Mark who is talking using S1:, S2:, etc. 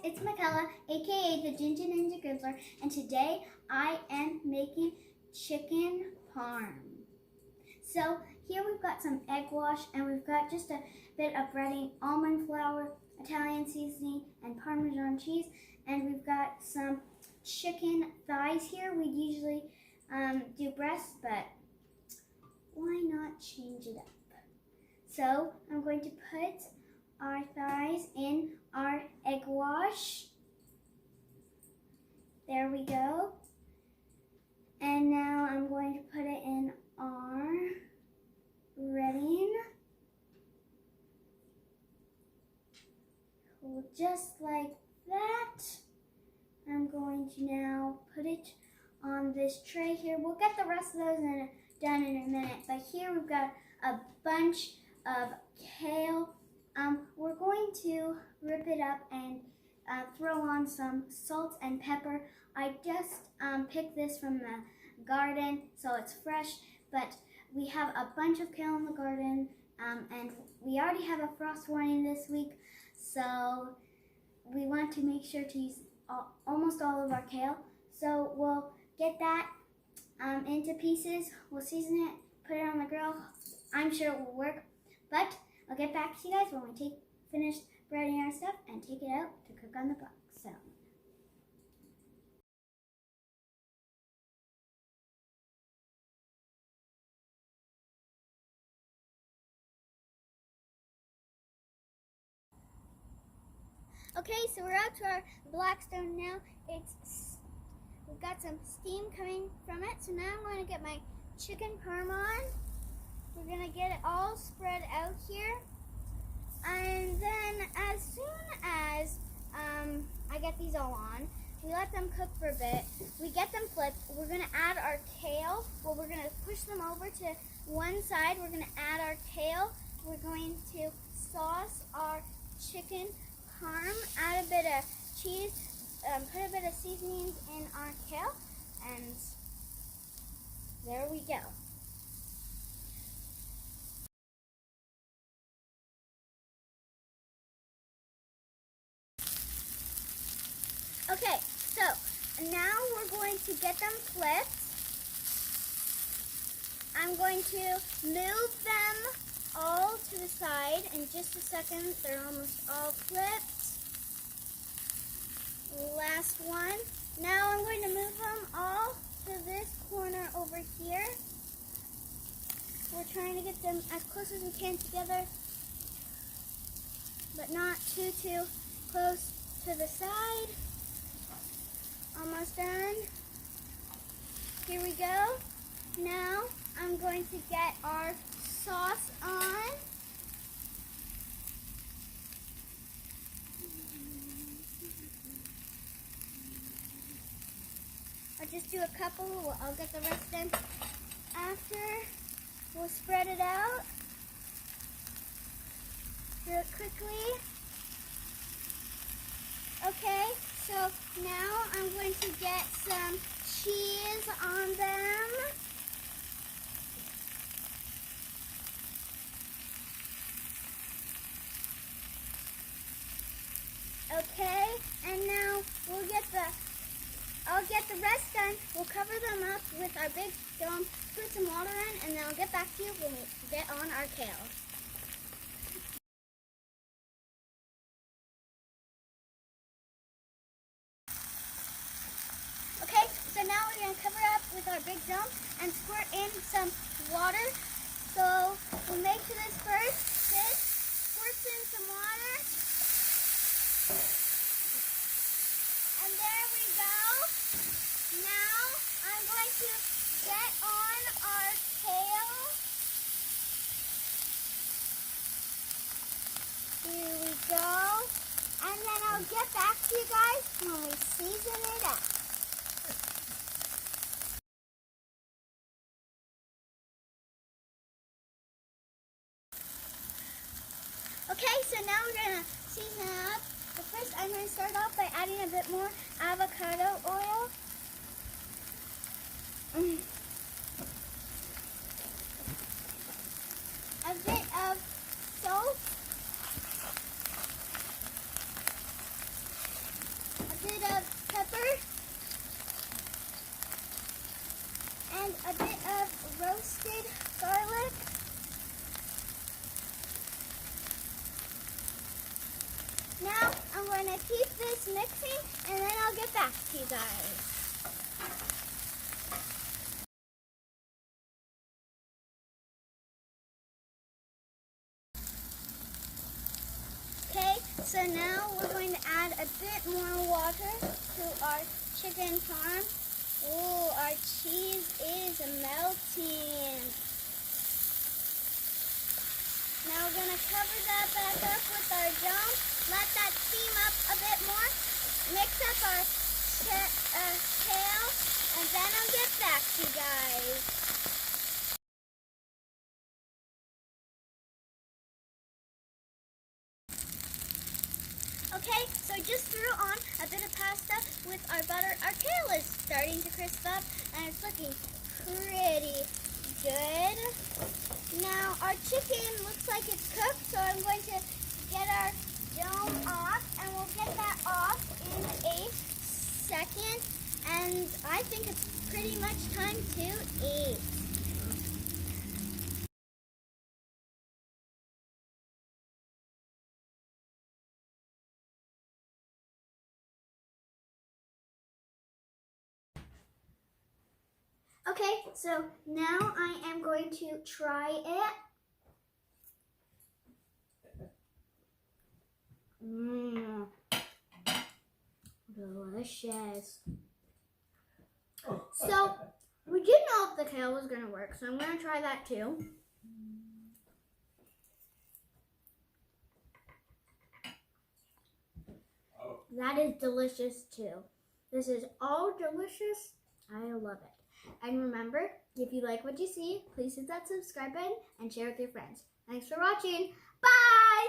S1: it's Michaela, aka the Ginger Ninja Griddler, and today I am making chicken parm. So here we've got some egg wash, and we've got just a bit of breading, almond flour, Italian seasoning, and Parmesan cheese, and we've got some chicken thighs here. We usually do breasts, but why not change it up? So I'm going to put our thighs in our egg wash. There we go. And now I'm going to put it in our breading. Just like that. I'm going to now put it on this tray here. We'll get the rest of those done in a minute, but here we've got a bunch of kale. We're going to rip it up and throw on some salt and pepper. I just picked this from the garden, so it's fresh, but we have a bunch of kale in the garden, and we already have a frost warning this week, so we want to make sure to use almost all of our kale. So we'll get that into pieces, we'll season it, put it on the grill. I'm sure it will work, but I'll get back to you guys when we finish breading our stuff and take it out to cook on the block. So. Okay, so we're out to our Blackstone now. We've got some steam coming from it. So now I'm going to get my chicken parm on. We're going to get it all spread out here. And then as soon as I get these all on, we let them cook for a bit. We get them flipped. We're going to add our kale. Well, we're going to push them over to one side. We're going to add our kale. We're going to sauce our chicken parm, add a bit of cheese, put a bit of seasonings in our kale, and there we go. Okay, so now we're going to get them flipped. I'm going to move them all to the side in just a second. They're almost all flipped. Last one. Now I'm going to move them all to this corner over here. We're trying to get them as close as we can together, but not too close to the side. Almost done. Here we go. Now I'm going to get our sauce on. I'll just do a couple. I'll get the rest done after. We'll spread it out. Do it quickly. Okay, so now I'm going to get some cheese on them. Okay, and now I'll get the rest done. We'll cover them up with our big dome, put some water in, and then I'll get back to you when we get on our kale. Okay, so now we're going to cover up with our big dome and squirt in some water. So we'll make to this first. This squirts in some water. And there we go. Now I'm going to get on our kale. Here we go. And then I'll get back to you guys when we season it up. Okay, so now we're going to season it up. But first, I'm going to start off by adding a bit more avocado oil. A bit of salt. roasted garlic. Now I'm going to keep this mixing and then I'll get back to you guys. Okay, so now we're going to add a bit more water to our chicken parm. Oh, our cheese is melting. Now we're going to cover that back up with our dome. Let that steam up a bit more. Mix up our kale, and then I'll get back to you guys. Okay, so just threw on a bit of pasta with our butter. Our kale is starting to crisp up, and it's looking pretty good. Now our chicken looks like it's cooked, so I'm going to get our dome off, and we'll get that off in a second. And I think it's pretty much time to eat. Okay, so now I am going to try it. Delicious. So, we didn't know if the kale was going to work, so I'm going to try that too. That is delicious too. This is all delicious. I love it. And remember, if you like what you see, please hit that subscribe button and share with your friends. Thanks for watching. Bye!